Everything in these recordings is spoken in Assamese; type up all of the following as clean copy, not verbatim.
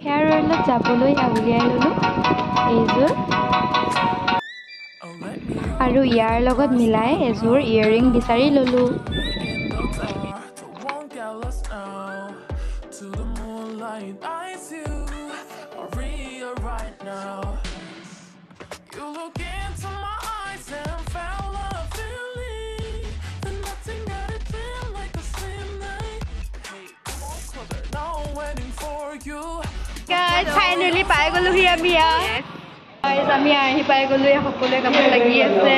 হেয়াৰ অইলত যাবলৈ উলিয়াই ল'লোঁ এইযোৰ আৰু ইয়াৰ লগত মিলাই এযোৰ ইয়েৰিং বিচাৰি ল'লোঁ। ফাইনেলি পাই গ'লোহি আমি আমি আহি পাই গ'লো সকলোৱে কামত লাগি আছে।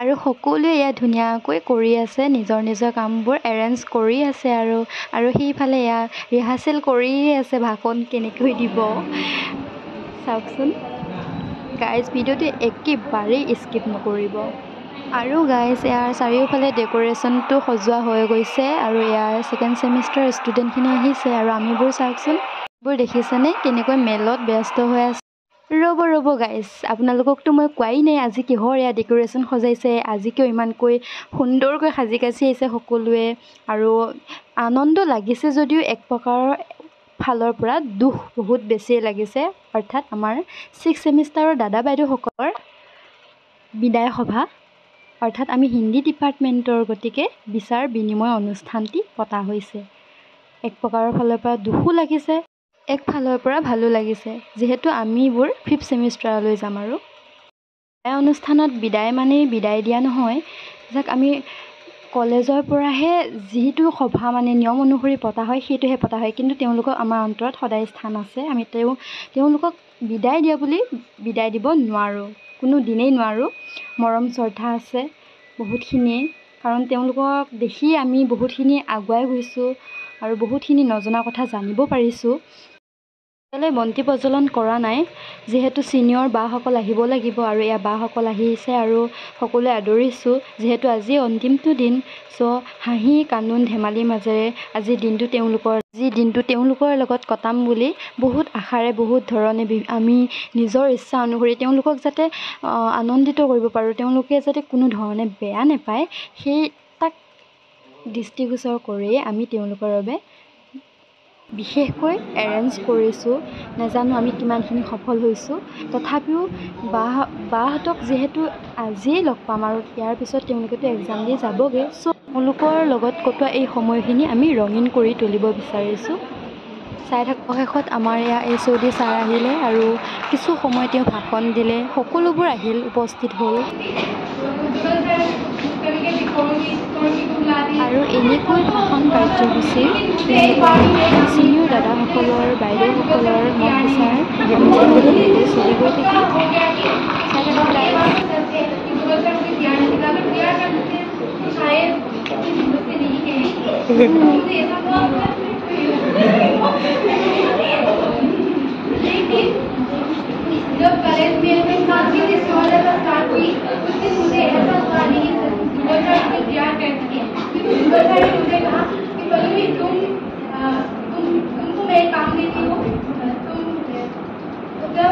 আৰু সকলোৱে ইয়াত ধুনীয়াকৈ কৰি আছে নিজৰ নিজৰ কামবোৰ এৰেঞ্জ কৰি আছে আৰু সেইফালে এয়া ৰিহাৰ্চেল কৰিয়ে আছে ভাষণ কেনেকৈ দিব চাওকচোন। গাইজ ভিডিঅ'টো একেবাৰেই স্কিপ নকৰিব। আৰু গাইজ ইয়াৰ চাৰিওফালে ডেক'ৰেশ্যনটো সজোৱা হৈ গৈছে আৰু ইয়াৰ ছেকেণ্ড ছেমিষ্টাৰ ষ্টুডেণ্টখিনি আহিছে আৰু আমিবোৰ চাওকচোন এইবোৰ দেখিছেনে কেনেকৈ মেলত ব্যস্ত হৈ আছে। ৰ'ব গাইজ আপোনালোককতো মই কোৱাই নাই আজি কিহৰ এয়া ডেক'ৰেশ্যন সজাইছে, আজি কিয় ইমানকৈ সুন্দৰকৈ সাজি কাচি আহিছে সকলোৱে। আৰু আনন্দ লাগিছে যদিও এক প্ৰকাৰৰ ফালৰ পৰা দুখ বহুত বেছিয়ে লাগিছে, অৰ্থাৎ আমাৰ ছিক্স ছেমিষ্টাৰৰ দাদা বাইদেউসকলৰ বিদায় সভা, অৰ্থাৎ আমি হিন্দী ডিপাৰ্টমেণ্টৰ গতিকে বিচাৰ বিনিময় অনুষ্ঠানটি পতা হৈছে। এক প্ৰকাৰৰ ফালৰ পৰা দুখো লাগিছে, এক ফালৰ পৰা ভালো লাগিছে যিহেতু আমিবোৰ ফিফ্থ ছেমিষ্টাৰলৈ যাম। আৰু বিদায় অনুষ্ঠানত বিদায় মানেই বিদায় দিয়া নহয়, যাক আমি কলেজৰ পৰাহে যিটো সভা মানে নিয়ম অনুসৰি পতা হয় সেইটোহে পতা হয়, কিন্তু তেওঁলোকক আমাৰ অন্তৰত সদায় স্থান আছে। আমি তেওঁলোকক বিদায় দিয়া বুলি বিদায় দিব নোৱাৰোঁ, কোনো দিনেই নোৱাৰোঁ। মৰম শ্ৰদ্ধা আছে বহুতখিনিয়ে, কাৰণ তেওঁলোকক দেখি আমি বহুতখিনি আগুৱাই গৈছোঁ আৰু বহুতখিনি নজনা কথা জানিব পাৰিছোঁ। এতিয়ালৈ বন্তি প্ৰজ্বলন কৰা নাই যিহেতু ছিনিয়ৰ বাসকল আহিব লাগিব আৰু এয়া বাসকল আহিছে আৰু সকলোৱে আদৰিছোঁ যিহেতু আজি অন্তিমটো দিন। চ' হাঁহি কান্দোন ধেমালিৰ মাজেৰে আজিৰ দিনটো তেওঁলোকৰ লগত কটাম বুলি বহুত আশাৰে বহুত ধৰণে আমি নিজৰ ইচ্ছা অনুসৰি তেওঁলোকক যাতে আনন্দিত কৰিব পাৰোঁ, তেওঁলোকে যাতে কোনো ধৰণে বেয়া নাপায় সেই তাক দৃষ্টিগোচৰ কৰিয়ে আমি তেওঁলোকৰ বাবে বিশেষকৈ এৰেঞ্জ কৰিছোঁ। নাজানো আমি কিমানখিনি সফল হৈছোঁ, তথাপিও বাহঁতক যিহেতু আজিয়েই লগ পাম আৰু ইয়াৰ পিছত তেওঁলোকেতো এক্সাম দি যাবগৈ, চ' তেওঁলোকৰ লগত কটোৱা এই সময়খিনি আমি ৰঙীন কৰি তুলিব বিচাৰিছোঁ। চাই থাকক। শেষত আমাৰ এয়া HOD ছাৰ আহিলে আৰু কিছু সময় তেওঁ ভাষণ দিলে, সকলোবোৰ আহিল উপস্থিত হ'ল আৰু এনেকৈ ভাষণ কাৰ্যসূচীৰ ছিনিয়ৰ দাদাসকলৰ বাইদেউসকলৰ মত বিচাৰ চলি গৈ থাকিল। जब कॉलेज में काफी स्टार्ट हुई उस दिन मुझे ऐसा हुआ नहीं प्यार करती है, क्योंकि मुझे कहा कि पल्लवी तुमको मैं काम देती हूँ, तुम जब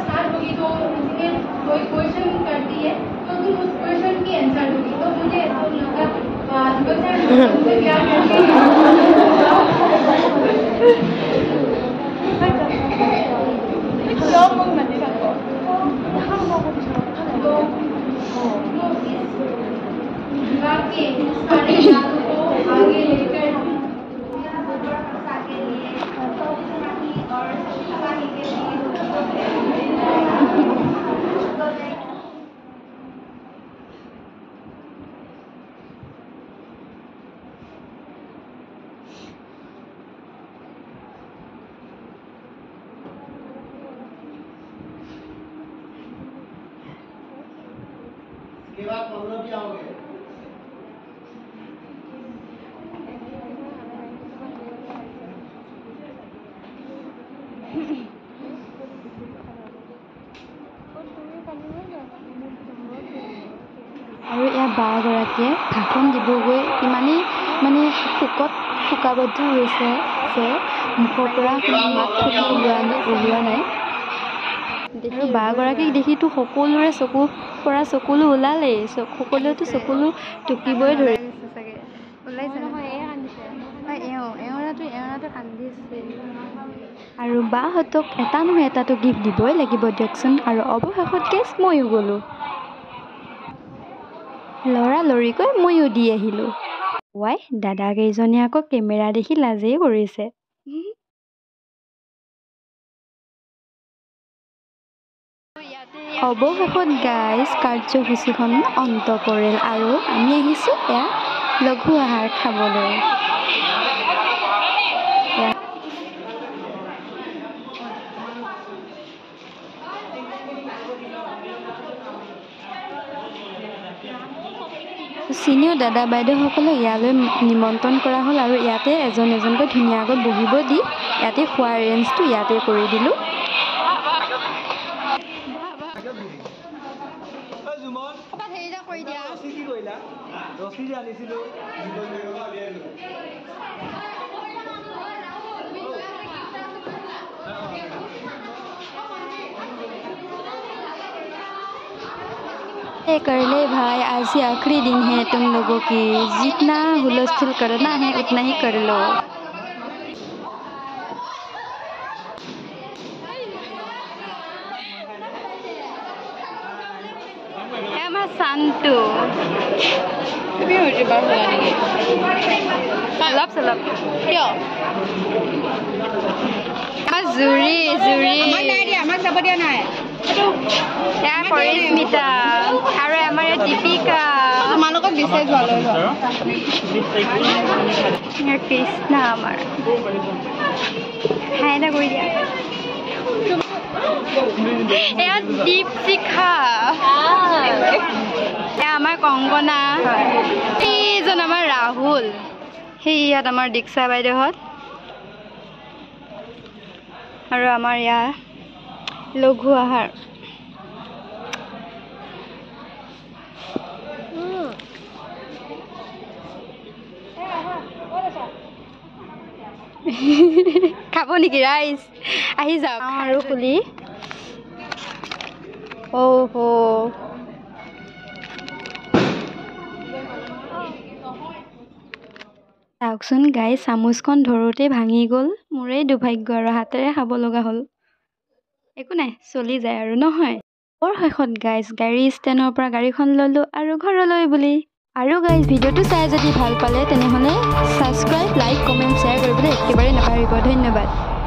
स्टार्ट होगी तो उसमें कोई क्वेश्चन करती है तो तुम उस क्वेश्चन की आंसर दोगी। तो मुझे ऐसा लगा मुझे प्यार करती है। आगे लेकर के बाद प्रॉब्लम क्या हो गया? আৰু এয়া বাগৰাকীয়ে ভাষণ দিবগৈ ইমানেই মানে শোকাবদ্ধ হৈছে যে মুখৰ পৰা মাত ফুটি ওলোৱা নাই। আৰু বাগৰাকীক দেখিতো সকলোৰে চকু পৰা চকুলো ওলালেই সকলোৱেতো চকুলো টুকিবই ধৰিছে চাগে ওলাইছে এওঁৰাটো কান্দিছে আৰু বাহঁতক এটা নহয় এটাতো গিফ্ট দিবই লাগিব দিয়কচোন আৰু অৱশেষত গেছ ময়ো গ'লোঁ লৰালৰিকৈ ময়ো দি আহিলোঁ দাদাকেইজনে আকৌ কেমেৰা দেখি লাজেই কৰিছে অৱশেষত গাইজ কাৰ্যসূচীখন অন্ত পৰিল আৰু আমি আহিছোঁ এয়া লঘু আহাৰ খাবলৈ চিনিয়ৰ দাদা বাইদেউসকলক ইয়ালৈ নিমন্ত্ৰণ কৰা হ'ল আৰু ইয়াতে এজন এজনকৈ ধুনীয়াকৈ বহিব দি ইয়াতে খোৱাৰ এৰেঞ্জটো ইয়াতে কৰি দিলোঁ कर ले भाई आज ही आखिरी दिन है तुम लोगों की जितना हुलस्थुल करना है उतना ही कर लो शांतु অলপ কিয় জুৰি আমাক যাব দিয়া নাই এয়া পৰিস্মিতা আৰু আমাৰ ইয়াত দীপিকা তোমালোকক দিছে যোৱালৈ কৃষ্ণা আমাৰ খাই এটা কৰি দিয়া এয়া দীপশিখা এয়া আমাৰ কংকনা সেইজন আমাৰ ৰাহুল সেই ইয়াত আমাৰ দীক্ষা বাইদেউহঁত আৰু আমাৰ ইয়াৰ লঘু আহাৰ খাব নেকি ৰাইজ আহি যাওক আৰু খুলি চাওকচোন গাই চামুচখন ধৰোঁতে ভাঙি গ'ল মোৰেই দুৰ্ভাগ্য আৰু হাতেৰে খাব লগা হ'ল একো নাই চলি যায় আৰু নহয় শেষত গাইজ গাড়ী ষ্টেণ্ডৰ পৰা গাড়ীখন ল'লোঁ আৰু ঘৰলৈ বুলি আৰু গাইজ ভিডিঅ'টো চাই যদি ভাল পালে তেনেহ'লে ছাবস্ক্ৰাইব লাইক কমেণ্ট শ্বেয়াৰ কৰিবলৈ একেবাৰে নাপাহৰিব ধন্যবাদ